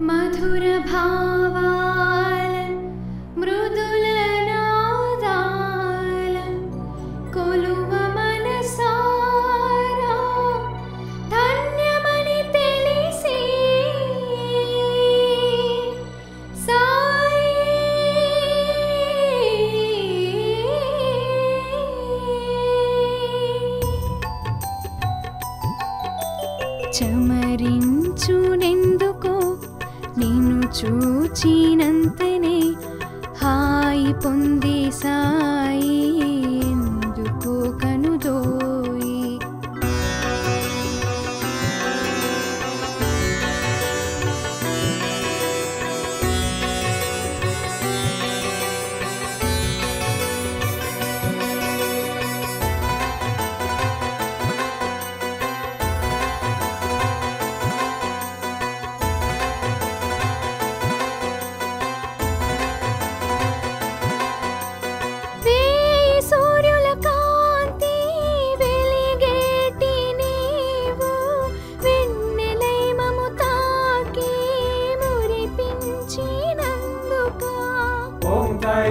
మధుర భావాల మృదుల నాదాల కొలువ మనసారా ధన్యమని తెలిసి సాయి చమరించునెందుకో నిన్ను చూచినంతనే హాయి పొందే సాయి ఎందుకో కనుదోయి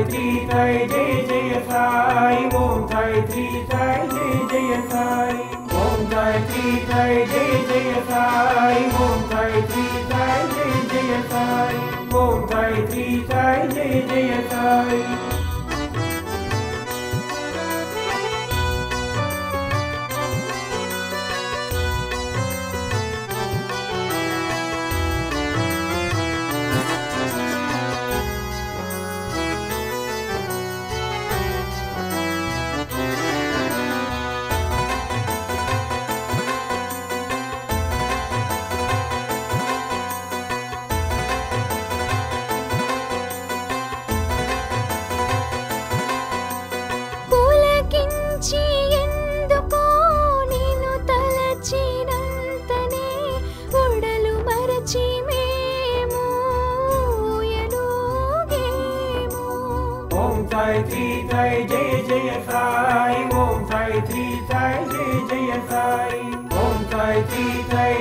Tri Sai Jai Jai Sai Om Sai Tri Sai Jai Jai Sai Om Sai Tri Sai Jai Jai Sai Om Sai Tri Sai Jai Jai Sai Om Sai Tri Sai Jai Jai Sai Sai Tri Sai Jai Jai Sai Om Sai Tri Sai Jai Jai Sai Om Sai Tri Sai